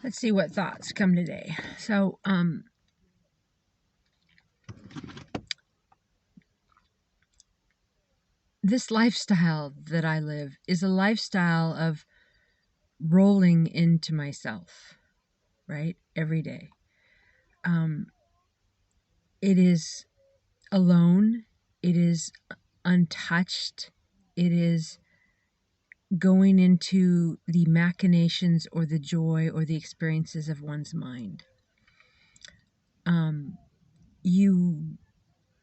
Let's see what thoughts come today. So, this lifestyle that I live is a lifestyle of rolling into myself, right? Every day. It is alone. It is untouched. It is going into the machinations or the joy or the experiences of one's mind. You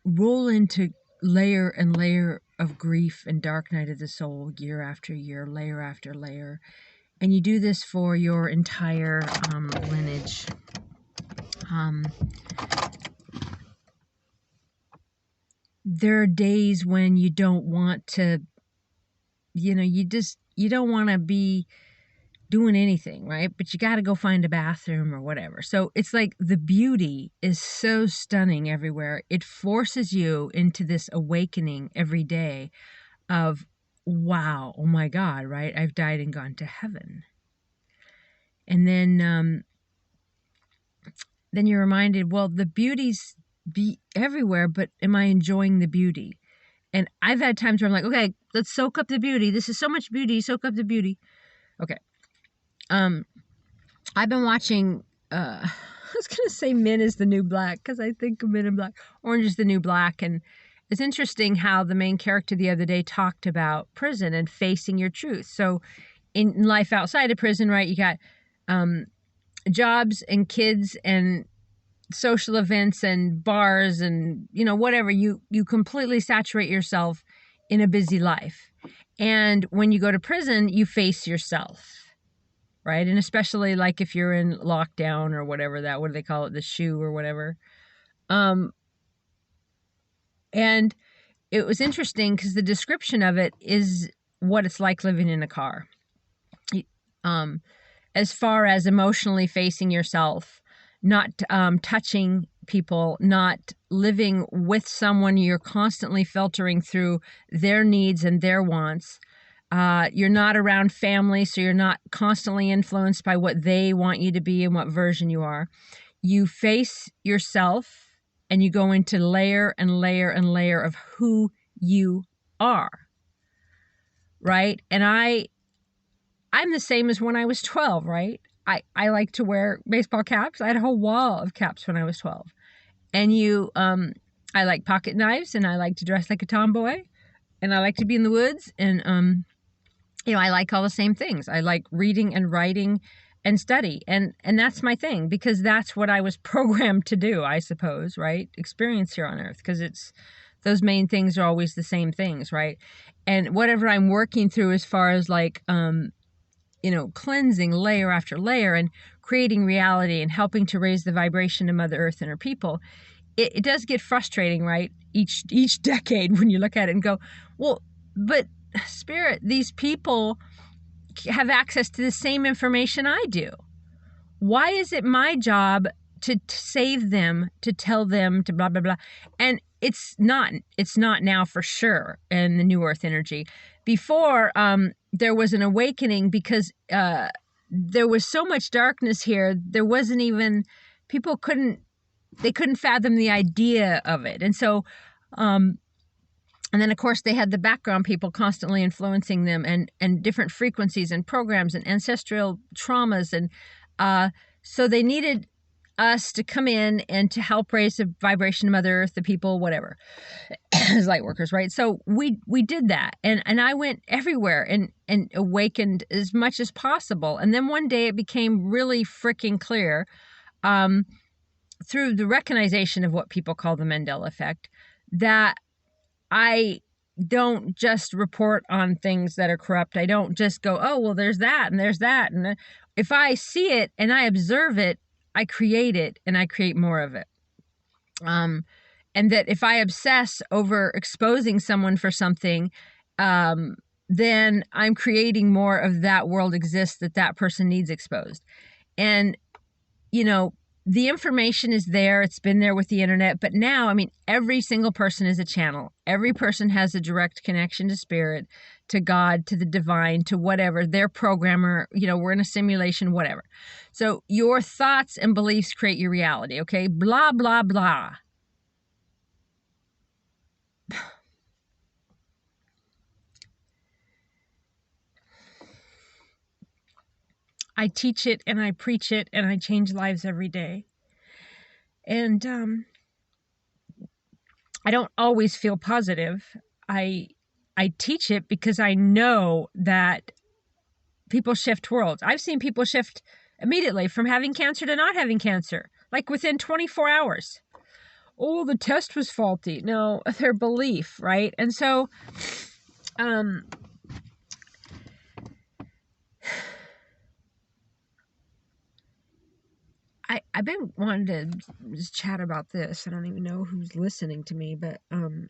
roll into layer and layer of grief and dark night of the soul, year after year, layer after layer. And you do this for your entire lineage. There are days when you don't want to, you don't want to be doing anything, right? But you got to go find a bathroom or whatever. So it's like the beauty is so stunning everywhere. It forces you into this awakening every day of, wow, oh my God, right? I've died and gone to heaven. And then you're reminded, well, the beauty's everywhere, but am I enjoying the beauty? And I've had times where I'm like, okay, let's soak up the beauty. This is so much beauty. Soak up the beauty. Okay. I've been watching, I was going to say Men is the New Black because I think of Men in Black. Orange is the New Black. And it's interesting how the main character the other day talked about prison and facing your truth. So in life outside of prison, right, you got jobs and kids and social events and bars and, whatever. You completely saturate yourself in a busy life. And when you go to prison, you face yourself. Right. And especially like if you're in lockdown or whatever what do they call it? The shoe or whatever. And it was interesting because the description of it is what it's like living in a car. As far as emotionally facing yourself, not touching people, not living with someone, you're constantly filtering through their needs and their wants. You're not around family, so you're not constantly influenced by what they want you to be and what version you are. You face yourself and you go into layer and layer and layer of who you are, right? And I'm the same as when I was 12, right? I like to wear baseball caps. I had a whole wall of caps when I was 12. And I like pocket knives, and I like to dress like a tomboy, and I like to be in the woods, and I like all the same things. I like reading and writing and study. And that's my thing, because that's what I was programmed to do, I suppose, right? Experience here on earth, because those main things are always the same things, right? And whatever I'm working through as far as like, cleansing layer after layer and creating reality and helping to raise the vibration of Mother Earth and her people, it does get frustrating, right? Each decade when you look at it and go, well, but Spirit, these people have access to the same information I do. Why is it my job to save them, to tell them, to blah, blah, blah? And it's not now for sure in the New Earth energy. Before, there was an awakening because there was so much darkness here. There wasn't even, people couldn't fathom the idea of it. And so, and then, of course, they had the background people constantly influencing them and different frequencies and programs and ancestral traumas. And so they needed us to come in and to help raise the vibration of Mother Earth, the people, whatever, as light workers, right? So we did that. And I went everywhere and awakened as much as possible. And then one day it became really freaking clear through the recognition of what people call the Mandela effect that I don't just report on things that are corrupt. I don't just go, oh, well, there's that and there's that. And if I see it and I observe it, I create it and I create more of it. And that if I obsess over exposing someone for something, then I'm creating more of that world exists that person needs exposed. And, the information is there. It's been there with the internet. But now, every single person is a channel. Every person has a direct connection to Spirit, to God, to the divine, to whatever, their programmer, we're in a simulation, whatever. So your thoughts and beliefs create your reality, okay? Blah, blah, blah. I teach it and I preach it and I change lives every day. And I don't always feel positive. I teach it because I know that people shift worlds. I've seen people shift immediately from having cancer to not having cancer, like within 24 hours. Oh, the test was faulty. No, their belief, right? And so, I've been wanting to just chat about this. I don't even know who's listening to me, but, I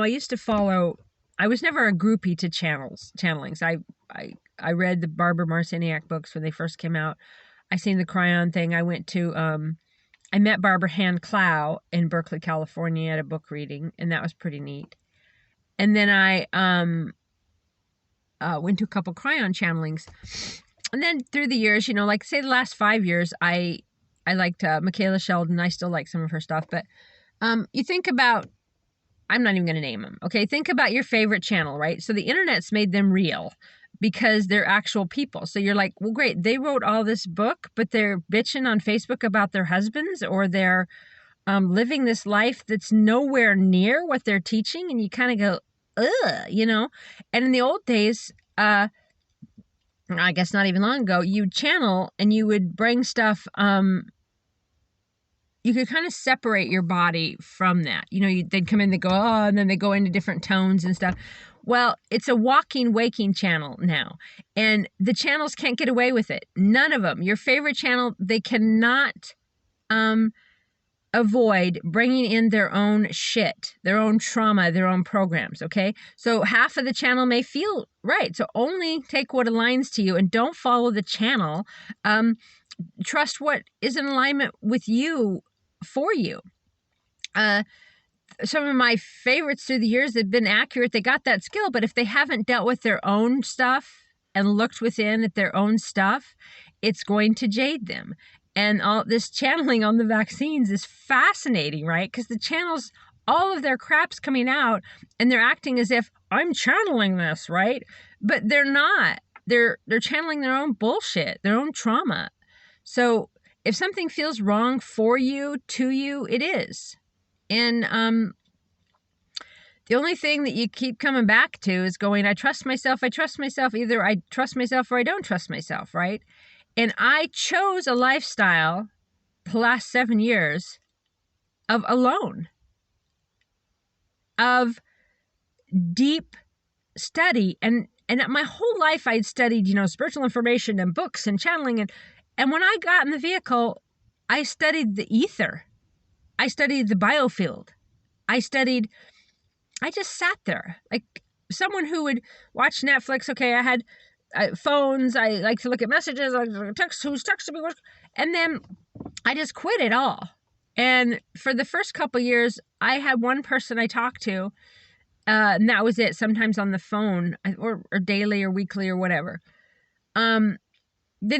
used to follow, I was never a groupie to channelings. I read the Barbara Marciniak books when they first came out. I seen the Cryon thing. I went to, I met Barbara Hand Clow in Berkeley, California at a book reading, and that was pretty neat. And then I went to a couple Cryon channelings. And then through the years, like say the last 5 years, I liked Michaela Sheldon. I still like some of her stuff. But you think about, I'm not even going to name them. Okay, think about your favorite channel, right? So the internet's made them real because they're actual people. So you're like, well, great. They wrote all this book, but they're bitching on Facebook about their husbands, or they're living this life that's nowhere near what they're teaching. And you kind of go, ugh, And in the old days, I guess not even long ago, you'd channel and you would bring stuff, you could kind of separate your body from that. They'd come in, they go, oh, and then they go into different tones and stuff. Well, it's a walking, waking channel now. And the channels can't get away with it. None of them. Your favorite channel, they cannot avoid bringing in their own shit, their own trauma, their own programs, okay? So half of the channel may feel right. So only take what aligns to you and don't follow the channel. Trust what is in alignment with you, for you. Some of my favorites through the years have been accurate. They got that skill, but if they haven't dealt with their own stuff and looked within at their own stuff, it's going to jade them. And all this channeling on the vaccines is fascinating, right? Because the channels, all of their crap's coming out and they're acting as if I'm channeling this, right? But they're not. They're channeling their own bullshit, their own trauma. So if something feels wrong for you, to you, it is. And the only thing that you keep coming back to is going, I trust myself. Either I trust myself or I don't trust myself, right? And I chose a lifestyle the last 7 years of alone, of deep study. And my whole life I'd studied, spiritual information and books and channeling. And when I got in the vehicle, I studied the ether. I studied the biofield. I just sat there like someone who would watch Netflix. Okay, I had phones. I like to look at messages. I like text, who's texting me. And then I just quit it all. And for the first couple years, I had one person I talked to, and that was it. Sometimes on the phone, or daily or weekly or whatever. Didn't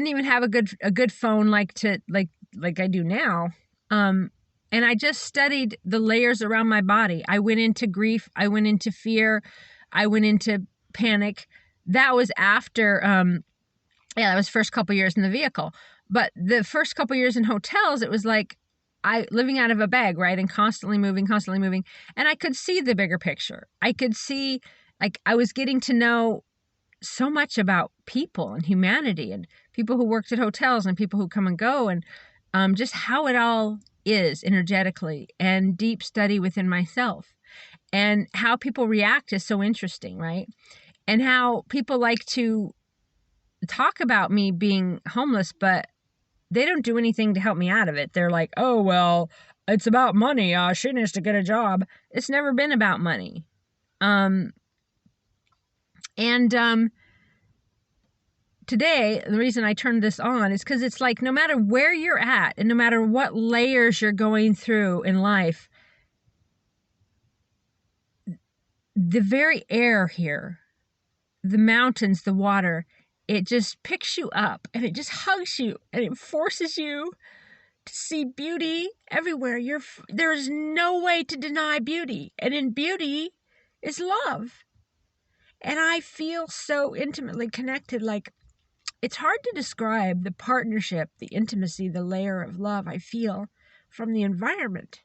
even have a good phone like I do now. And I just studied the layers around my body. I went into grief. I went into fear. I went into panic. That was after, that was first couple years in the vehicle. But the first couple years in hotels, it was like living out of a bag, right? And constantly moving. And I could see the bigger picture. I could see, like, I was getting to know so much about people and humanity and people who worked at hotels and people who come and go, and just how it all is energetically, and deep study within myself. And how people react is so interesting, right? And how people like to talk about me being homeless, but they don't do anything to help me out of it. They're like, oh, well, it's about money. She needs to get a job. It's never been about money. Today, the reason I turned this on is because it's like no matter where you're at and no matter what layers you're going through in life, the very air here the mountains, the water, it just picks you up and it just hugs you and it forces you to see beauty everywhere. There's no way to deny beauty. And in beauty is love. And I feel so intimately connected. Like, it's hard to describe the partnership, the intimacy, the layer of love I feel from the environment,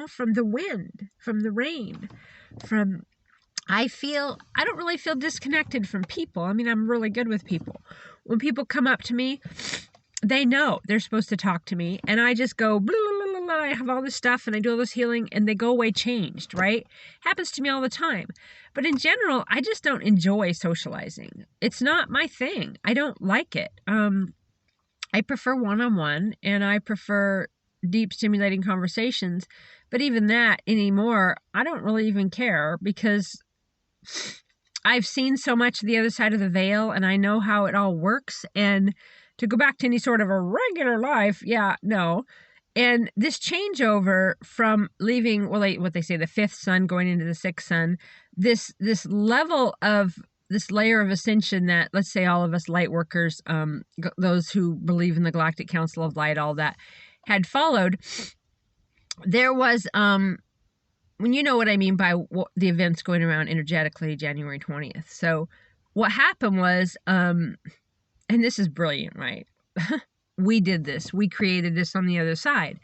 from the wind, from the rain, I don't really feel disconnected from people. I mean, I'm really good with people. When people come up to me, they know they're supposed to talk to me, and I just go, blah, blah, blah, blah. I have all this stuff, and I do all this healing, and they go away changed, right? Happens to me all the time. But in general, I just don't enjoy socializing. It's not my thing. I don't like it. I prefer one-on-one, and I prefer deep, stimulating conversations. But even that anymore, I don't really even care, because I've seen so much of the other side of the veil, and I know how it all works. And to go back to any sort of a regular life, no. And this changeover from leaving, what they say, the fifth sun going into the sixth sun, this level of this layer of ascension that, let's say, all of us light workers, those who believe in the Galactic Council of Light, all that, had followed. There was when you know what I mean by the events going around energetically January 20th. So what happened was, and this is brilliant, right? We did this. We created this on the other side.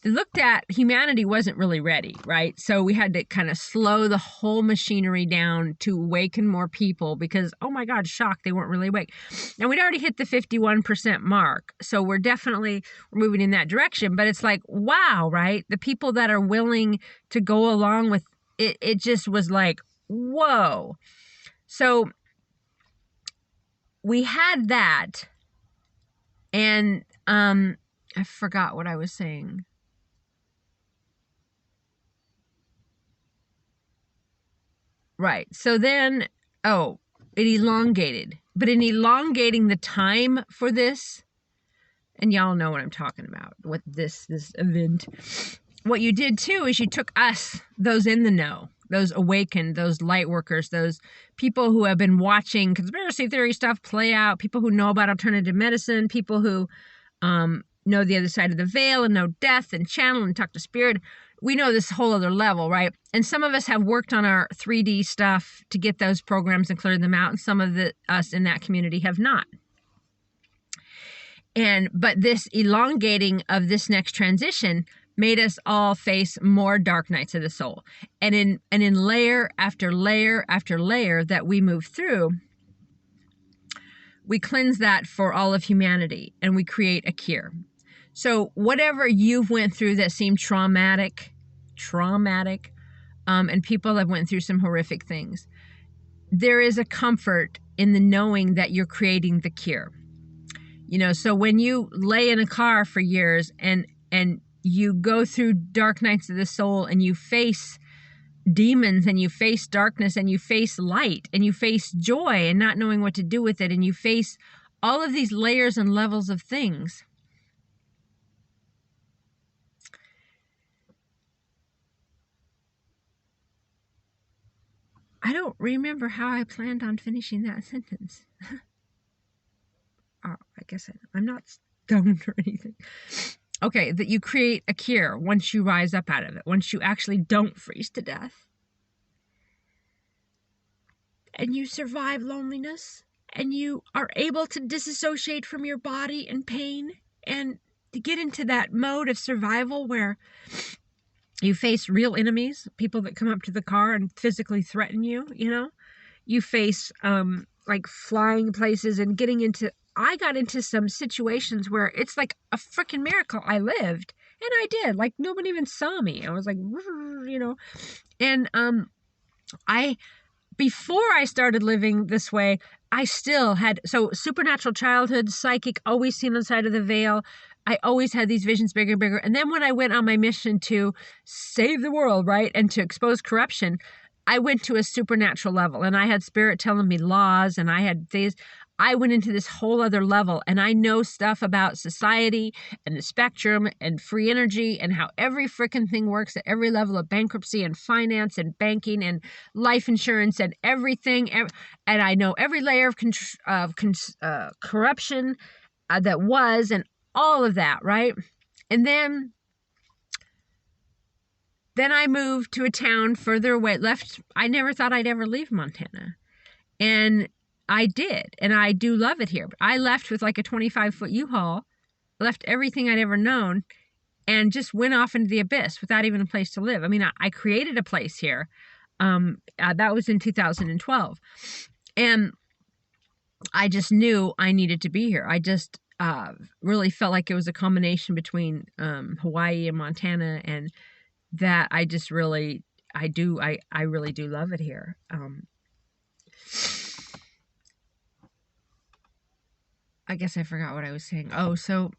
They looked at humanity wasn't really ready, right? So we had to kind of slow the whole machinery down to awaken more people because, oh my God, shock, they weren't really awake. And we'd already hit the 51% mark. So we're definitely moving in that direction. But it's like, wow, right? The people that are willing to go along with it, it just was like, whoa. So we had that. And I forgot what I was saying. Right. So then, it elongated. But in elongating the time for this, and y'all know what I'm talking about, what this event, what you did too is you took us, those in the know, those awakened, those light workers, those people who have been watching conspiracy theory stuff play out, people who know about alternative medicine, people who know the other side of the veil and know death and channel and talk to spirit. We know this whole other level, right? And some of us have worked on our 3D stuff to get those programs and clear them out, and some of us in that community have not. But this elongating of this next transition made us all face more dark nights of the soul. And in layer after layer after layer that we move through, we cleanse that for all of humanity, and we create a cure. So whatever you've went through that seemed traumatic, and people have went through some horrific things, there is a comfort in the knowing that you're creating the cure. So when you lay in a car for years and you go through dark nights of the soul and you face demons and you face darkness and you face light and you face joy and not knowing what to do with it, and you face all of these layers and levels of things, I don't remember how I planned on finishing that sentence. Oh, I guess I'm not stoned or anything. Okay, that you create a cure once you rise up out of it, once you actually don't freeze to death. And you survive loneliness, and you are able to disassociate from your body and pain, and to get into that mode of survival where you face real enemies, people that come up to the car and physically threaten you, You face like flying places and I got into some situations where it's like a freaking miracle I lived. And I did. Like, nobody even saw me. I was like, And before I started living this way, I still had, supernatural childhood, psychic, always seen on the side of the veil. I always had these visions bigger and bigger. And then when I went on my mission to save the world, right, and to expose corruption, I went to a supernatural level, and I had spirit telling me laws, and I had these. I went into this whole other level, and I know stuff about society and the spectrum and free energy and how every freaking thing works at every level of bankruptcy and finance and banking and life insurance and everything. And I know every layer of corruption that was, and all of that, right? And then I moved to a town further away, I never thought I'd ever leave Montana. And I did, and I do love it here. But I left with like a 25-foot U-Haul, left everything I'd ever known, and just went off into the abyss without even a place to live. I mean, I created a place here. That was in 2012. And I just knew I needed to be here. I just really felt like it was a combination between Hawaii and Montana, and that I just really, I really do love it here. I guess I forgot what I was saying. Oh, so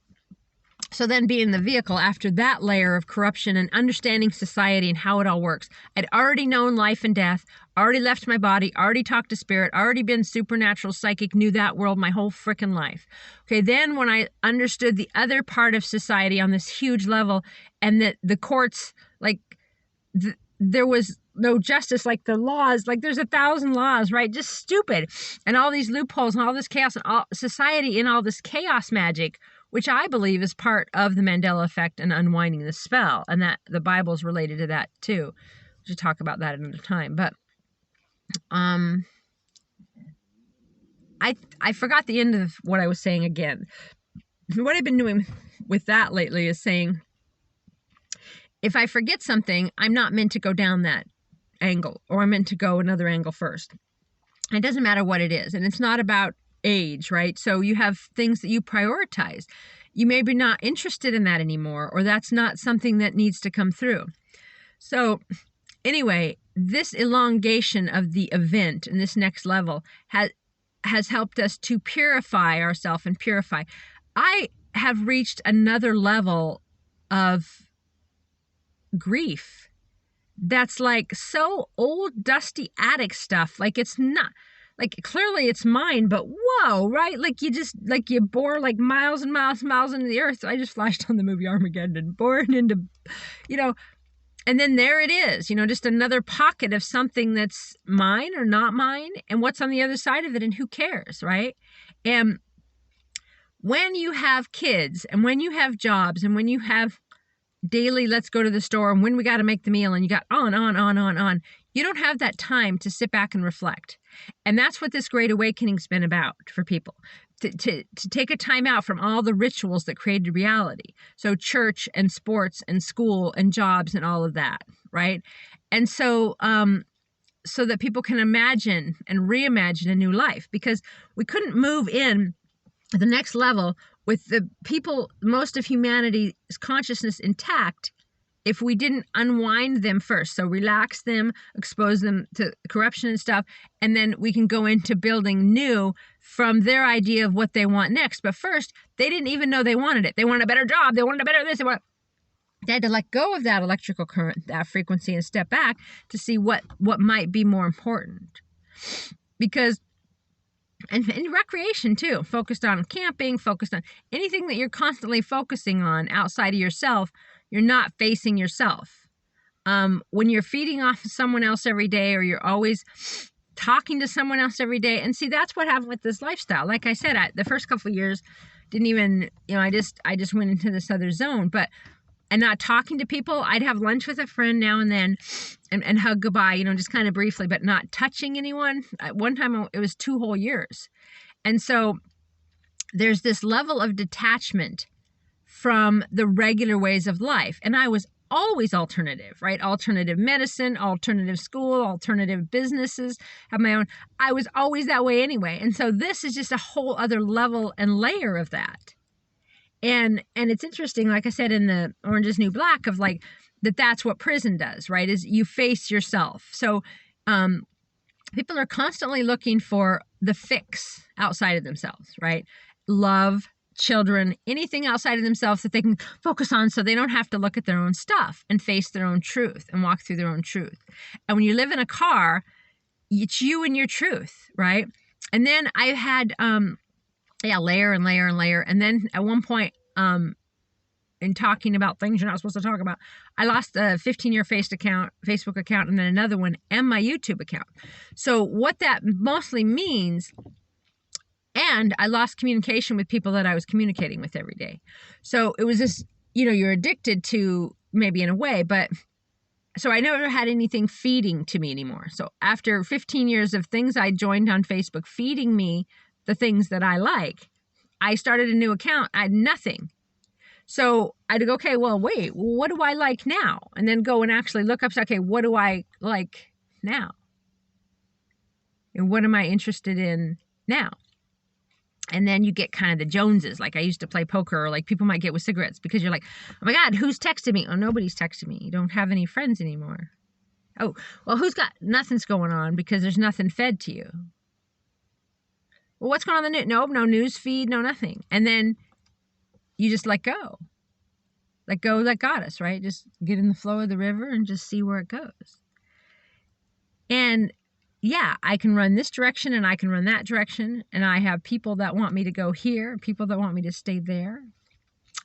then being the vehicle after that layer of corruption and understanding society and how it all works. I'd already known life and death, already left my body, already talked to spirit, already been supernatural, psychic, knew that world my whole freaking life. Okay, then when I understood the other part of society on this huge level, and that the courts, like, there was no justice, like the laws, like there's 1,000 laws, right? Just stupid. And all these loopholes and all this chaos and all society in all this chaos magic, which I believe is part of the Mandela effect and unwinding the spell. And that the Bible's related to that too. We should talk about that another time. But I forgot the end of what I was saying again. What I've been doing with that lately is saying, if I forget something, I'm not meant to go down that angle, or I'm meant to go another angle first. It doesn't matter what it is. And it's not about age, right? So you have things that you prioritize. You may be not interested in that anymore, or that's not something that needs to come through. So anyway, this elongation of the event and this next level has helped us to purify ourselves and purify. I have reached another level of grief that's like so old, dusty attic stuff. Like, it's not, like, clearly it's mine, but whoa, right? Like, you just, like, you bore like miles and miles and miles into the earth. I just flashed on the movie Armageddon, born into, and then there it is, just another pocket of something that's mine or not mine, and what's on the other side of it, and who cares, right? And when you have kids, and when you have jobs, and when you have daily, let's go to the store, and when we got to make the meal, and you got on, you don't have that time to sit back and reflect. And that's what this Great Awakening's been about for people, to take a time out from all the rituals that created reality. So church and sports and school and jobs and all of that, right? And so so that people can imagine and reimagine a new life, because we couldn't move in the next level with the people, most of humanity's consciousness intact, if we didn't unwind them first. So relax them, expose them to corruption and stuff, and then we can go into building new from their idea of what they want next. But first, they didn't even know they wanted it. They wanted a better job. They wanted a better this. They had to let go of that electrical current, that frequency, and step back to see what might be more important. Because and recreation too, focused on camping, focused on anything that you're constantly focusing on outside of yourself, you're not facing yourself. When you're feeding off of someone else every day, or you're always talking to someone else every day, and see, that's what happened with this lifestyle. Like I said, the first couple of years didn't even, I just went into this other zone, and not talking to people. I'd have lunch with a friend now and then and hug goodbye, just kind of briefly, but not touching anyone. At one time, it was 2 whole years. And so there's this level of detachment from the regular ways of life. And I was always alternative, right? Alternative medicine, alternative school, alternative businesses, have my own. I was always that way anyway. And so this is just a whole other level and layer of that. And it's interesting, like I said, in the Orange is New Black, of like, that's what prison does, right? Is you face yourself. So people are constantly looking for the fix outside of themselves, right? Love, children, anything outside of themselves that they can focus on, so they don't have to look at their own stuff and face their own truth and walk through their own truth. And when you live in a car, it's you and your truth, right? And then I had, layer and layer and layer. And then at one point, in talking about things you're not supposed to talk about, I lost a 15-year Facebook account, and then another one, and my YouTube account. So what that mostly means, and I lost communication with people that I was communicating with every day. So it was this, you're addicted to, maybe in a way, but so I never had anything feeding to me anymore. So after 15 years of things I joined on Facebook feeding me the things that I like, I started a new account. I had nothing. So I'd go, okay, well, wait, what do I like now? And then go and actually look up, okay, what do I like now? And what am I interested in now? And then you get kind of the Joneses. Like I used to play poker, or like people might get with cigarettes, because you're like, oh my God, who's texted me? Oh, nobody's texted me. You don't have any friends anymore. Oh, well, nothing's going on because there's nothing fed to you. Well, what's going on in the news? Nope, no news feed, no nothing. And then you just let go. Let go, let goddess, right? Just get in the flow of the river and just see where it goes. And yeah, I can run this direction and I can run that direction. And I have people that want me to go here, people that want me to stay there.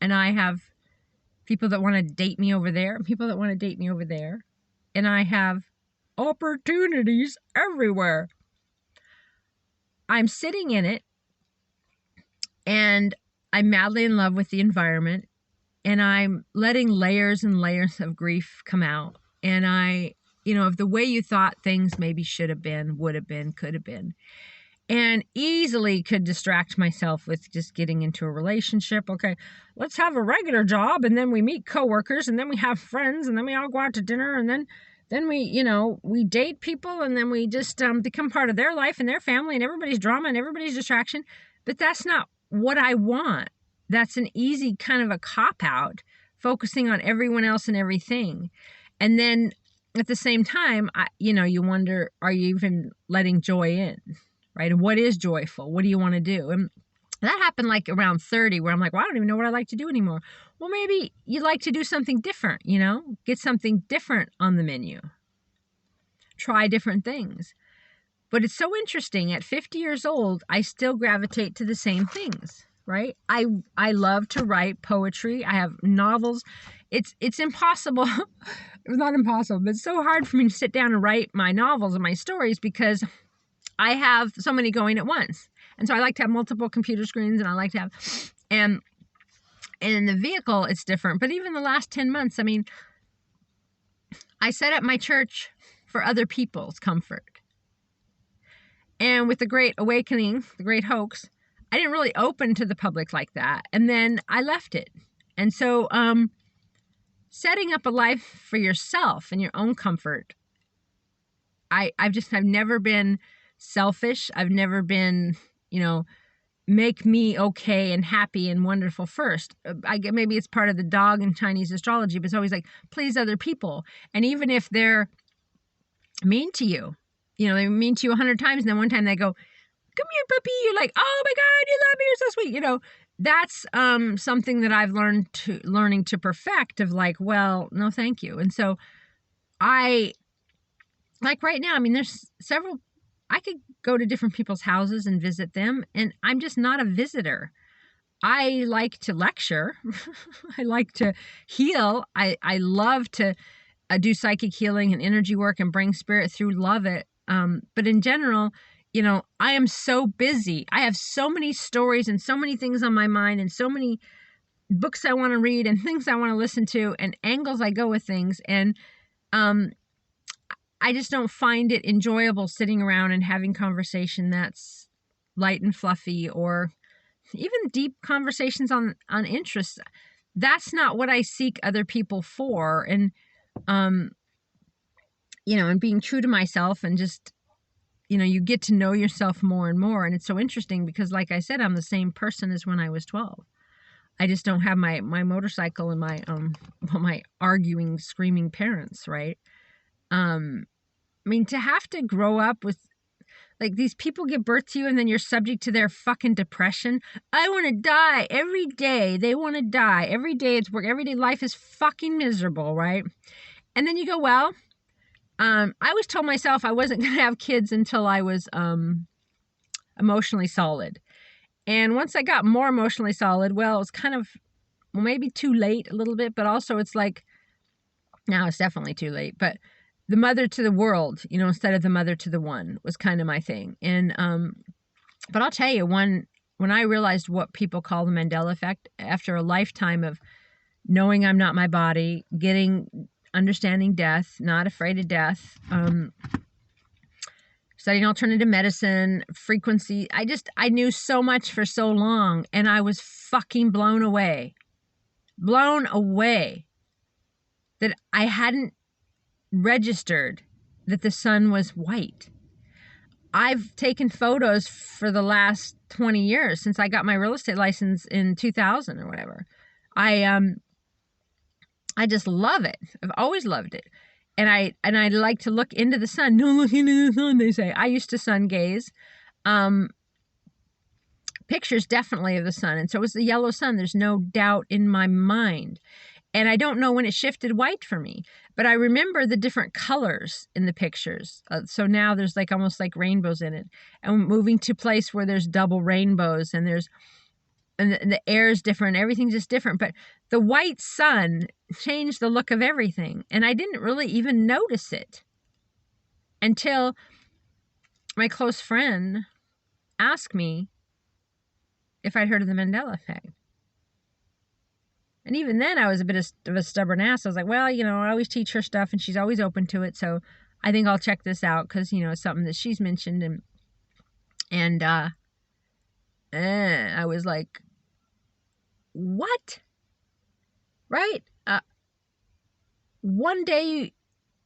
And I have people that want to date me over there, people that want to date me over there. And I have opportunities everywhere. I'm sitting in it, and I'm madly in love with the environment, and I'm letting layers and layers of grief come out. And of the way you thought things maybe should have been, would have been, could have been, and easily could distract myself with just getting into a relationship. Okay, let's have a regular job, and then we meet coworkers, and then we have friends, and then we all go out to dinner, and then we date people, and then we just become part of their life and their family and everybody's drama and everybody's distraction. But that's not what I want. That's an easy kind of a cop-out, focusing on everyone else and everything. And then at the same time, you wonder, are you even letting joy in, right? And what is joyful? What do you want to do? And that happened like around 30, where I'm like, well, I don't even know what I like to do anymore. Well, maybe you like to do something different, get something different on the menu. Try different things. But it's so interesting. At 50 years old, I still gravitate to the same things, right? I love to write poetry. I have novels. It's impossible. It's not impossible, but it's so hard for me to sit down and write my novels and my stories because I have so many going at once. And so I like to have multiple computer screens, and I like to have, and in the vehicle, it's different. But even the last 10 months, I set up my church for other people's comfort. And with the Great Awakening, the Great Hoax, I didn't really open to the public like that. And then I left it. And so setting up a life for yourself and your own comfort, I've never been selfish. I've never been, make me okay and happy and wonderful first. Maybe it's part of the dog in Chinese astrology, but it's always like, please other people. And even if they're mean to you, they're mean to you 100 times, and then one time they go, come here, puppy. You're like, oh my God, you love me. You're so sweet. That's something that I've learning to perfect, of like, well, no, thank you. And so I, like right now, there's several, I could go to different people's houses and visit them, and I'm just not a visitor. I like to lecture. I like to heal. I love to do psychic healing and energy work and bring spirit through, love it. But in general, I am so busy. I have so many stories and so many things on my mind and so many books I want to read and things I want to listen to and angles I go with things. And I just don't find it enjoyable sitting around and having conversation that's light and fluffy, or even deep conversations on interests. That's not what I seek other people for. And, and being true to myself, and just, you get to know yourself more and more. And it's so interesting because, like I said, I'm the same person as when I was 12. I just don't have my motorcycle and my arguing, screaming parents, right? To have to grow up with, like, these people give birth to you and then you're subject to their fucking depression. I want to die every day. They want to die every day. It's work. Everyday life is fucking miserable, right? And then you go, well, I always told myself I wasn't going to have kids until I was emotionally solid. And once I got more emotionally solid, well, it was kind of, well, maybe too late a little bit, but also it's like, now it's definitely too late, but the mother to the world, you know, instead of the mother to the one was kind of my thing. And, but I'll tell you, when I realized what people call the Mandela effect, after a lifetime of knowing I'm not my body, understanding death, not afraid of death, studying alternative medicine, frequency. I knew so much for so long, and I was fucking blown away that I hadn't registered that the sun was white. I've taken photos for the last 20 years since I got my real estate license in 2000 or whatever. I just love it. I've always loved it. And I like to look into the sun. No looking into the sun, they say. I used to sun gaze. Pictures definitely of the sun. And so it was the yellow sun. There's no doubt in my mind. And I don't know when it shifted white for me, but I remember the different colors in the pictures. So now there's like almost like rainbows in it. And moving to a place where there's double rainbows and the air is different. Everything's just different. But the white sun changed the look of everything. And I didn't really even notice it until my close friend asked me if I'd heard of the Mandela effect. And even then I was a bit of a stubborn ass. I was like, well, you know, I always teach her stuff and she's always open to it. So I think I'll check this out because, you know, it's something that she's mentioned. And I was like, what? Right? One day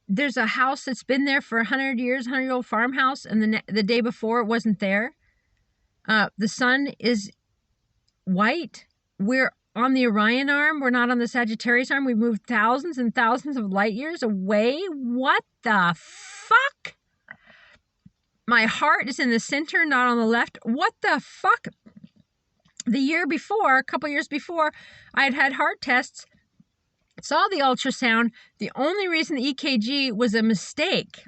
there's a house that's been there for 100 years, 100-year-old farmhouse, and the day before it wasn't there. The sun is white. We're on the Orion arm. We're not on the Sagittarius arm. We've moved thousands and thousands of light years away. What the fuck? My heart is in the center, not on the left. What the fuck? The year before, a couple years before, I had heart tests, saw the ultrasound. The only reason the EKG was a mistake.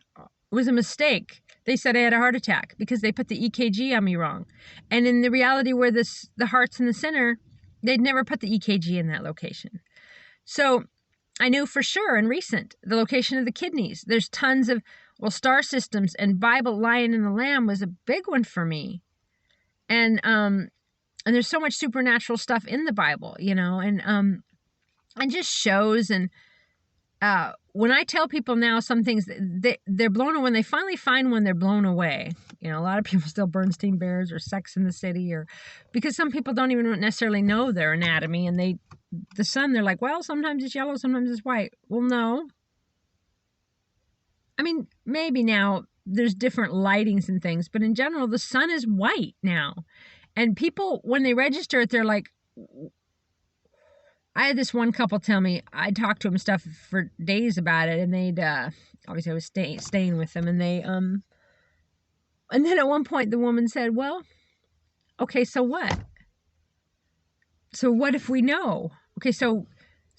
They said I had a heart attack because they put the EKG on me wrong. And in the reality where the heart's in the center, they'd never put the EKG in that location. So I knew for sure and recent the location of the kidneys. There's tons of, star systems, and Bible, Lion and the Lamb was a big one for me. And there's so much supernatural stuff in the Bible, you know, and just shows. And when I tell people now some things, they're blown away. When they finally find one, they're blown away. You know, a lot of people still Bernstein Bears or Sex in the City, or because some people don't even necessarily know their anatomy, and the sun, they're like, well, sometimes it's yellow, sometimes it's white. Well, no. I mean, maybe now there's different lightings and things, but in general, the sun is white now. And people, when they register it, they're like, I had this one couple tell me, I talked to them stuff for days about it, and they'd, obviously I was staying with them, and they, and then at one point the woman said, well, okay, so what? So what if we know? Okay, so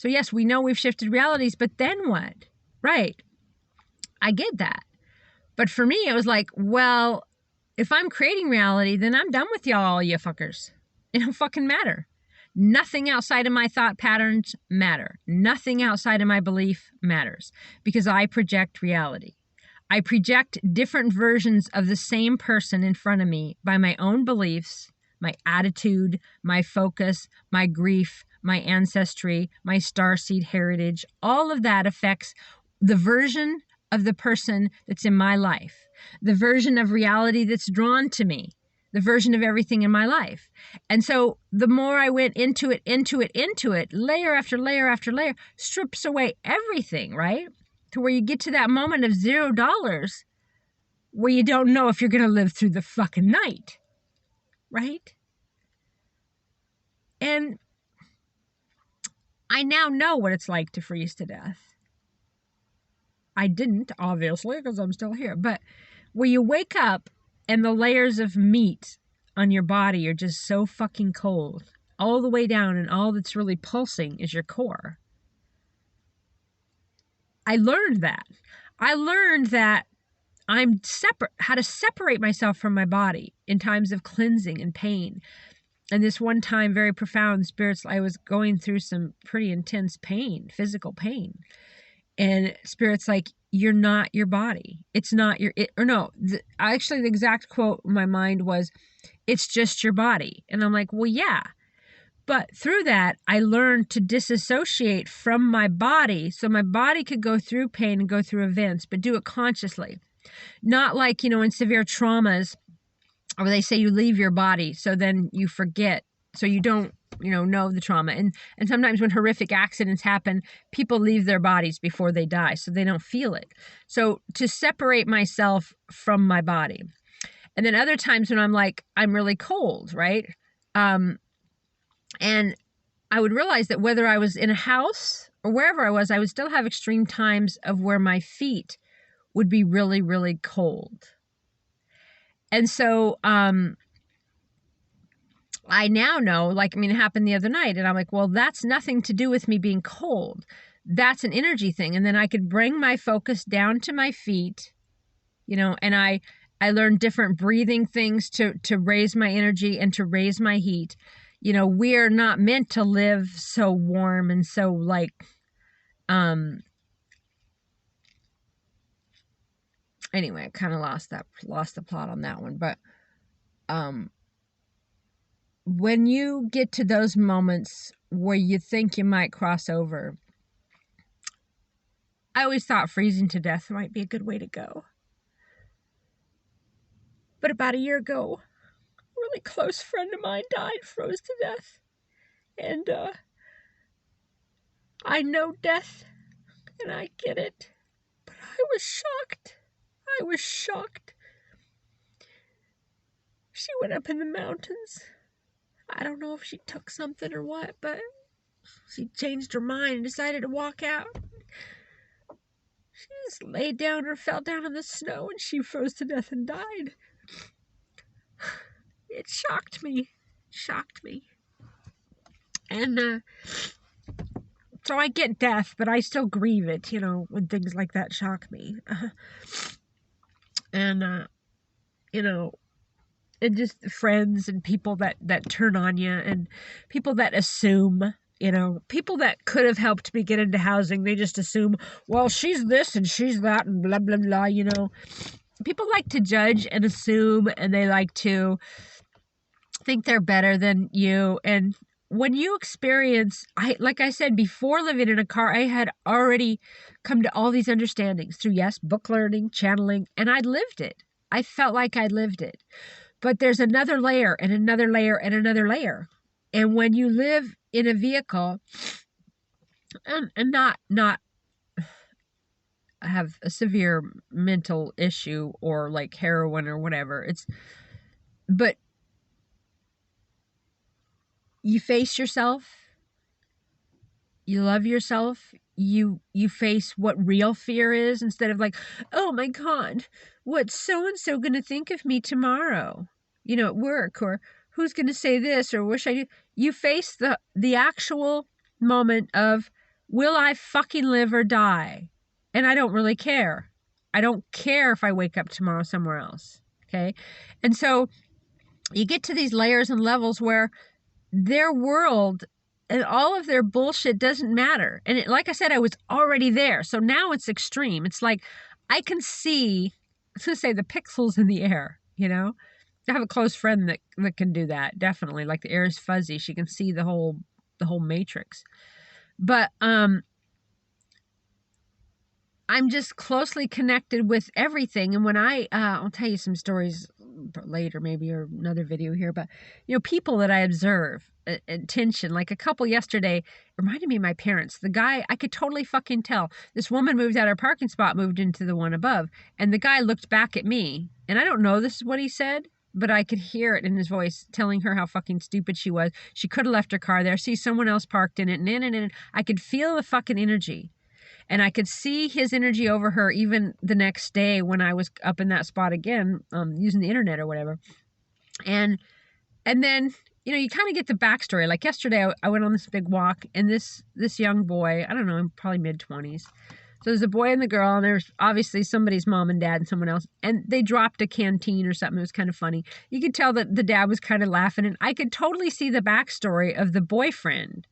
yes, we know we've shifted realities, but then what? Right. I get that. But for me, it was like, well, if I'm creating reality, then I'm done with y'all, you fuckers. It don't fucking matter. Nothing outside of my thought patterns matter. Nothing outside of my belief matters because I project reality. I project different versions of the same person in front of me by my own beliefs, my attitude, my focus, my grief, my ancestry, my starseed heritage. All of that affects the version of the person that's in my life, the version of reality that's drawn to me, the version of everything in my life. And so the more I went into it, layer after layer after layer, strips away everything, right? To where you get to that moment of $0 where you don't know if you're going to live through the fucking night, right? And I now know what it's like to freeze to death. I didn't, obviously, because I'm still here. But where you wake up and the layers of meat on your body are just so fucking cold, all the way down, and all that's really pulsing is your core. I learned that. I'm separate, how to separate myself from my body in times of cleansing and pain. And this one time, very profound, spirits, I was going through some pretty intense pain, physical pain. And spirit's like, you're not your body. It's not your, actually the exact quote in my mind was, it's just your body. And I'm like, well, yeah. But through that, I learned to disassociate from my body so my body could go through pain and go through events, but do it consciously. Not like, in severe traumas, or they say you leave your body, so then you forget, so you don't, know the trauma. And sometimes when horrific accidents happen, people leave their bodies before they die, so they don't feel it. So to separate myself from my body. And then other times when I'm like, I'm really cold, right? And I would realize that whether I was in a house or wherever I was, I would still have extreme times of where my feet would be really, really cold. And so I now know, it happened the other night, and I'm like, well, that's nothing to do with me being cold. That's an energy thing. And then I could bring my focus down to my feet, and I learned different breathing things to raise my energy and to raise my heat. We're not meant to live so warm and so anyway, I kind of lost the plot on that one. But when you get to those moments where you think you might cross over, I always thought freezing to death might be a good way to go. But about a year ago, a really close friend of mine died, froze to death. And I know death, and I get it. But I was shocked. She went up in the mountains. I don't know if she took something or what, but she changed her mind and decided to walk out. She just laid down or fell down in the snow, and she froze to death and died. It shocked me. And so I get death, but I still grieve it, when things like that shock me. And and just friends and people that turn on you, and people that assume, people that could have helped me get into housing, they just assume, well, she's this and she's that and blah, blah, blah, People like to judge and assume, and they like to think they're better than you. And when you experience, like I said, before living in a car, I had already come to all these understandings through, book learning, channeling, and I'd lived it. I felt like I'd lived it. But there's another layer and another layer and another layer. And when you live in a vehicle and not have a severe mental issue or like heroin or whatever, but you face yourself, you love yourself, you face what real fear is, instead of like, oh my God, what's so-and-so going to think of me tomorrow, at work, or who's going to say this, or what should I do? You face the actual moment of, will I fucking live or die? And I don't really care. I don't care if I wake up tomorrow somewhere else. Okay. And so you get to these layers and levels where their world and all of their bullshit doesn't matter. And like I said, I was already there. So now it's extreme. It's like I can see, I was going to say, the pixels in the air, I have a close friend that can do that. Definitely. Like the air is fuzzy. She can see the whole matrix. But I'm just closely connected with everything. And when I'll tell you some stories later, maybe, or another video here, but, people that I observe, attention, like a couple yesterday reminded me of my parents. The guy, I could totally fucking tell. This woman moved out her parking spot, moved into the one above, and the guy looked back at me, and I don't know this is what he said, but I could hear it in his voice, telling her how fucking stupid she was. She could have left her car there, see someone else parked in it, and I could feel the fucking energy. And I could see his energy over her even the next day when I was up in that spot again, using the internet or whatever. And then, you kind of get the backstory. Like yesterday, I went on this big walk, and this young boy, I don't know, probably mid-20s, So there's a boy and the girl, and there's obviously somebody's mom and dad and someone else, and they dropped a canteen or something. It was kind of funny. You could tell that the dad was kind of laughing, and I could totally see the backstory of the boyfriend,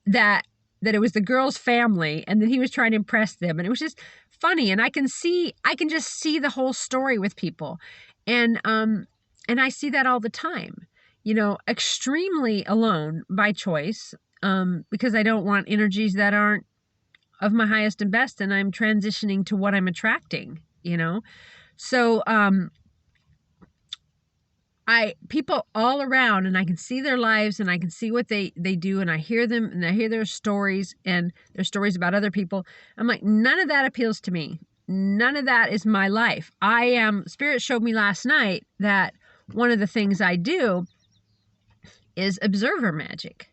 that it was the girl's family, and that he was trying to impress them, and it was just funny. And I can just see the whole story with people, and I see that all the time. Extremely alone by choice, because I don't want energies that aren't of my highest and best, and I'm transitioning to what I'm attracting, So, people all around, and I can see their lives, and I can see what they do, and I hear them, and I hear their stories, and their stories about other people. I'm like, none of that appeals to me. None of that is my life. Spirit showed me last night that one of the things I do is observer magic.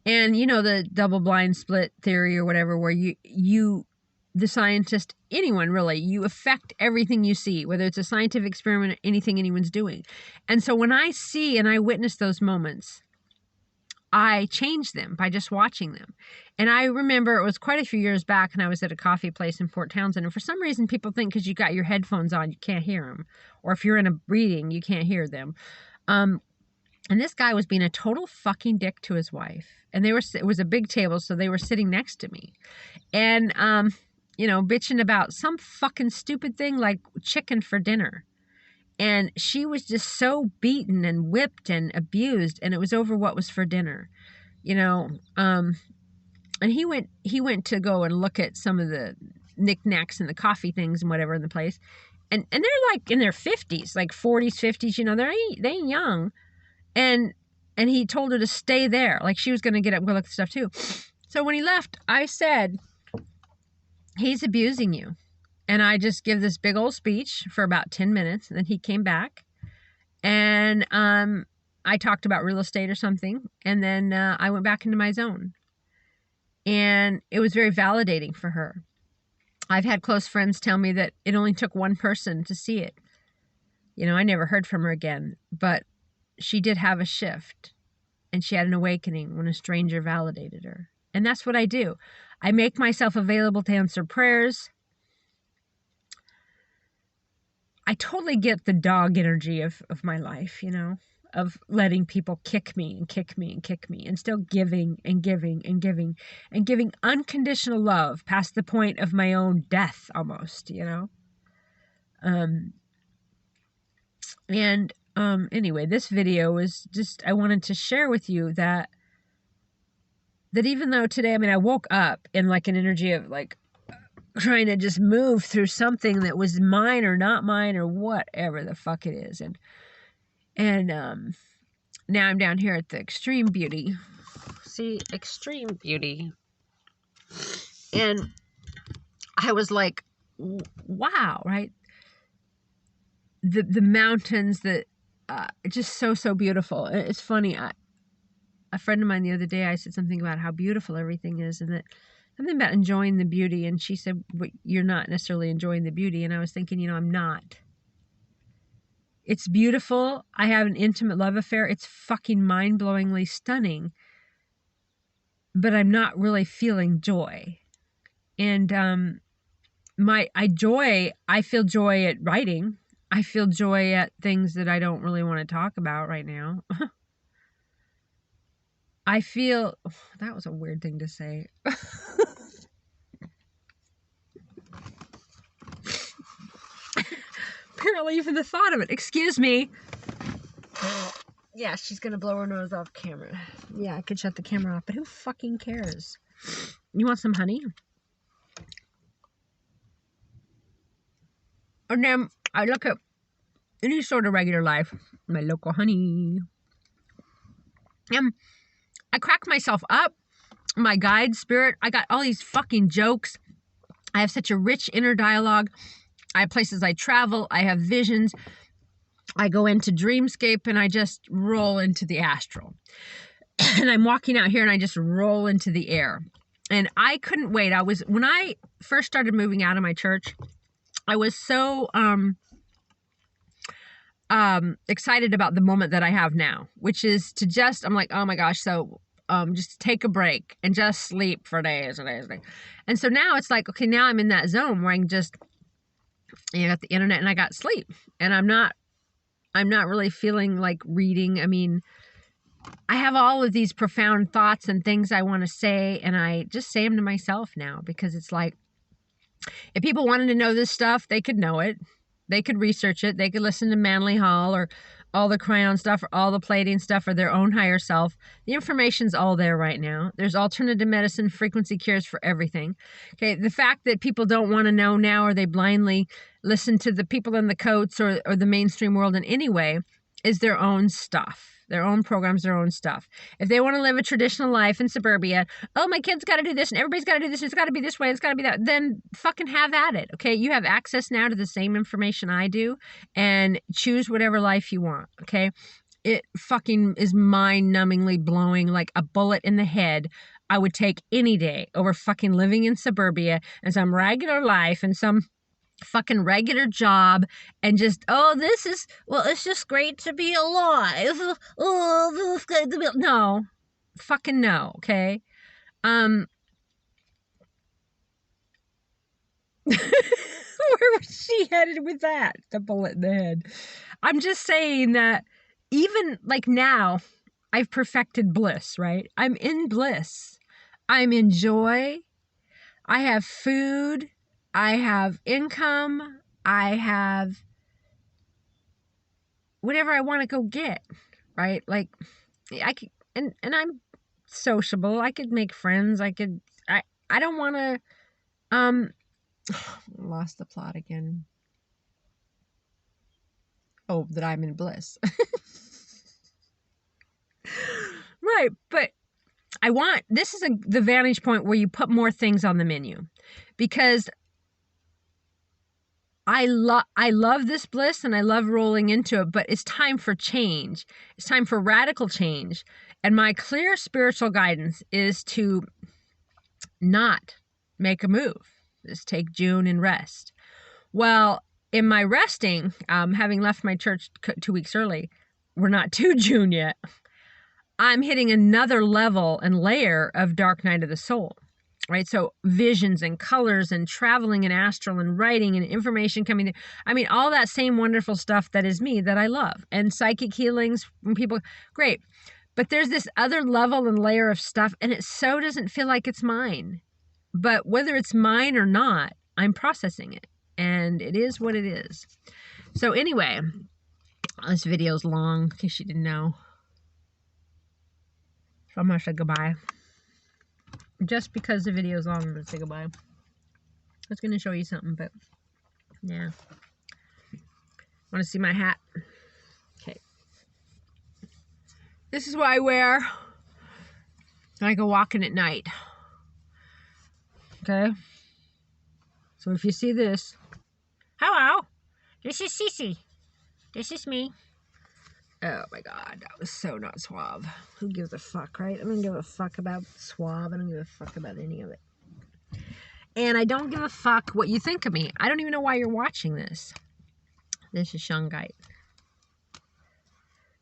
And the double blind split theory or whatever, where the scientist, anyone really, you affect everything you see, whether it's a scientific experiment or anything anyone's doing. And so when I see and I witness those moments, I change them by just watching them. And I remember it was quite a few years back, and I was at a coffee place in Fort Townsend, and for some reason people think because you got your headphones on, you can't hear them. Or if you're in a reading, you can't hear them. And this guy was being a total fucking dick to his wife. And it was a big table, so they were sitting next to me. And, bitching about some fucking stupid thing like chicken for dinner. And she was just so beaten and whipped and abused, and it was over what was for dinner, And he went to go and look at some of the knickknacks and the coffee things and whatever in the place. And they're like in their 50s, like 40s, 50s, they ain't young. And he told her to stay there. Like she was going to get up and go look at stuff too. So when he left, I said, he's abusing you. And I just give this big old speech for about 10 minutes. And then he came back. And I talked about real estate or something. And then I went back into my zone. And it was very validating for her. I've had close friends tell me that it only took one person to see it. I never heard from her again. But she did have a shift, and she had an awakening when a stranger validated her. And that's what I do. I make myself available to answer prayers. I totally get the dog energy of my life, of letting people kick me and kick me and kick me, and still giving and giving and giving and giving unconditional love past the point of my own death almost, Anyway, this video was just, I wanted to share with you that even though today, I woke up in like an energy of like trying to just move through something that was mine or not mine or whatever the fuck it is. And now I'm down here at the Extreme Beauty. See, Extreme Beauty. And I was like, wow, right? The mountains that just so beautiful. It's funny. A friend of mine the other day, I said something about how beautiful everything is, and that something about enjoying the beauty. And she said, well, you're not necessarily enjoying the beauty. And I was thinking, I'm not. It's beautiful. I have an intimate love affair. It's fucking mind-blowingly stunning. But I'm not really feeling joy. And I feel joy at writing. I feel joy at things that I don't really want to talk about right now. I feel, that was a weird thing to say. Apparently even the thought of it. Excuse me. Yeah, she's going to blow her nose off camera. Yeah, I could shut the camera off, but who fucking cares? You want some honey? And then I look at any sort of regular life, my local honey. I crack myself up. My guide spirit, I got all these fucking jokes. I have such a rich inner dialogue. I have places I travel. I have visions. I go into dreamscape and I just roll into the astral. And I'm walking out here and I just roll into the air. And I couldn't wait. When I first started moving out of my church, I was so excited about the moment that I have now, which is to just, I'm like, oh my gosh. So just take a break and just sleep for days and days and days. And so now it's like, okay, now I'm in that zone where I can just, I got the internet and I got sleep, and I'm not really feeling like reading. I mean, I have all of these profound thoughts and things I want to say, and I just say them to myself now, because it's like, if people wanted to know this stuff, they could know it. They could research it. They could listen to Manly Hall or all the Cryon stuff or all the Palladian stuff or their own higher self. The information's all there right now. There's alternative medicine, frequency cures for everything. Okay, the fact that people don't want to know now, or they blindly listen to the people in the coats or the mainstream world in any way, is their own stuff. Their own programs, their own stuff. If they want to live a traditional life in suburbia, oh, my kid's got to do this and everybody's got to do this, it's got to be this way, it's got to be that, then fucking have at it, okay? You have access now to the same information I do, and choose whatever life you want, okay? It fucking is mind-numbingly blowing, like a bullet in the head. I would take any day over fucking living in suburbia and some regular life and some fucking regular job, and just, oh, this is, well, it's just great to be alive. Oh, this is great to be, no, fucking no, okay? Where was she headed with that? The bullet in the head. I'm just saying that even like now, I've perfected bliss, right? I'm in bliss. I'm in joy. I have food. I have income. I have whatever I want to go get, right? Like, I could, and I'm sociable. I could make friends. I don't want to, lost the plot again. Oh, that I'm in bliss. Right, but I want, this is the vantage point where you put more things on the menu, because I love this bliss and I love rolling into it, but it's time for change. It's time for radical change. And my clear spiritual guidance is to not make a move. Just take June and rest. Well, in my resting, having left my church 2 weeks early, we're not to June yet. I'm hitting another level and layer of dark night of the soul. Right? So visions and colors and traveling and astral and writing and information coming. I mean, all that same wonderful stuff that is me, that I love. And psychic healings from people. Great. But there's this other level and layer of stuff, and it so doesn't feel like it's mine. But whether it's mine or not, I'm processing it. And it is what it is. So anyway, this video's long, in case you didn't know. So I'm going to say goodbye. Just because the video is long, I'm going to say goodbye. I was going to show you something, but yeah. Want to see my hat? Okay. This is what I wear when I go walking at night. Okay? So if you see this, hello, this is Cece. This is me. Oh my God, that was so not suave. Who gives a fuck, right? I don't give a fuck about suave. I don't give a fuck about any of it. And I don't give a fuck what you think of me. I don't even know why you're watching this. This is Shungite.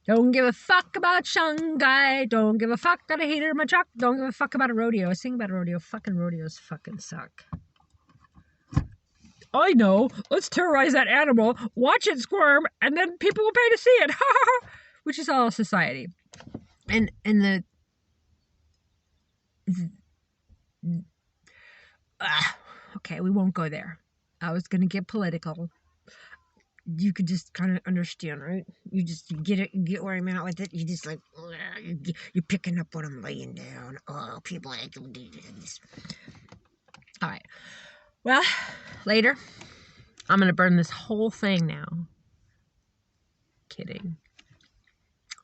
Don't give a fuck about Shungite. Don't give a fuck that I hated my truck. Don't give a fuck about a rodeo. I sing about a rodeo. Fucking rodeos fucking suck. I know. Let's terrorize that animal, watch it squirm, and then people will pay to see it. Which is all society. And okay, we won't go there. I was going to get political. You could just kind of understand, right? You get it, you get where I'm at with it. You just like, you're picking up what I'm laying down. Oh, people like to do this. All right. Well, later, I'm going to burn this whole thing now. Kidding.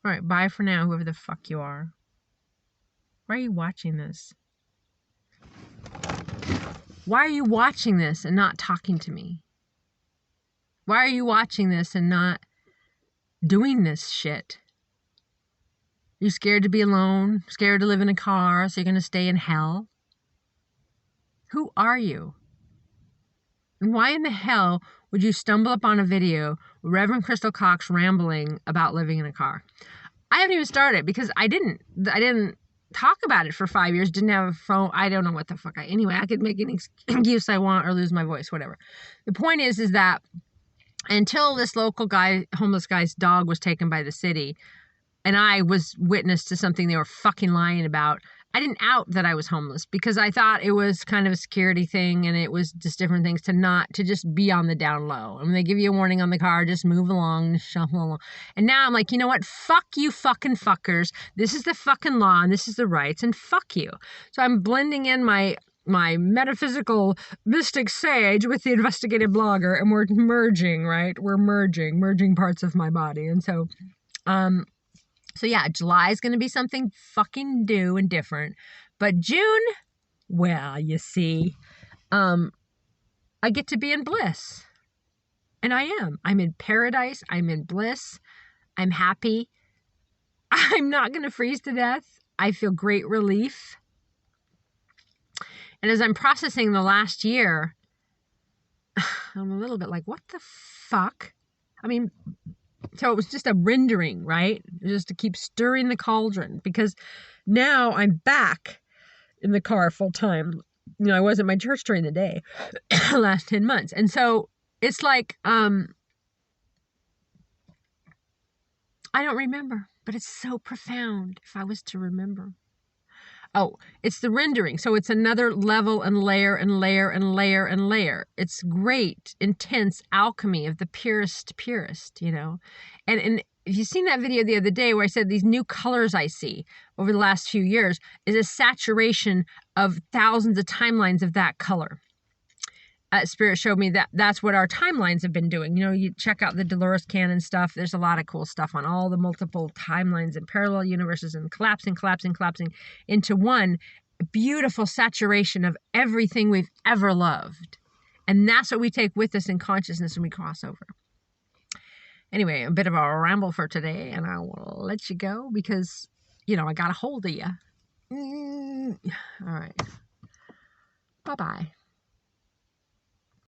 All right, bye for now, whoever the fuck you are. Why are you watching this? Why are you watching this and not talking to me? Why are you watching this and not doing this shit? You scared to be alone? Scared to live in a car, so you're going to stay in hell? Who are you? And why in the hell would you stumble upon a video with Reverend Crystal Cox rambling about living in a car? I haven't even started because I didn't talk about it for 5 years, didn't have a phone. I don't know what the fuck. Anyway, I could make any excuse I want or lose my voice, whatever. The point is that until this local guy, homeless guy's dog was taken by the city, and I was witness to something they were fucking lying about, I didn't out that I was homeless because I thought it was kind of a security thing and it was just different things to just be on the down low. And when they give you a warning on the car, just move along, shuffle along. And now I'm like, you know what? Fuck you fucking fuckers. This is the fucking law and this is the rights and fuck you. So I'm blending in my metaphysical mystic sage with the investigative blogger, and we're merging, right? We're merging parts of my body. And so yeah, July is going to be something fucking new and different. But June, well, you see, I get to be in bliss. And I am. I'm in paradise. I'm in bliss. I'm happy. I'm not going to freeze to death. I feel great relief. And as I'm processing the last year, I'm a little bit like, what the fuck? I mean, so it was just a rendering, right? Just to keep stirring the cauldron, because now I'm back in the car full time. You know, I was at my church during the day last 10 months. And so it's like, I don't remember, but it's so profound if I was to remember. Oh, it's the rendering. So it's another level and layer and layer and layer and layer. It's great, intense alchemy of the purest, you know. And if you've seen that video the other day where I said these new colors I see over the last few years is a saturation of thousands of timelines of that color. Spirit showed me that that's what our timelines have been doing. You know, you check out the Dolores Cannon stuff. There's a lot of cool stuff on all the multiple timelines and parallel universes and collapsing into one beautiful saturation of everything we've ever loved. And that's what we take with us in consciousness when we cross over. Anyway, a bit of a ramble for today, and I will let you go because, you know, I got a hold of you. All right. Bye-bye.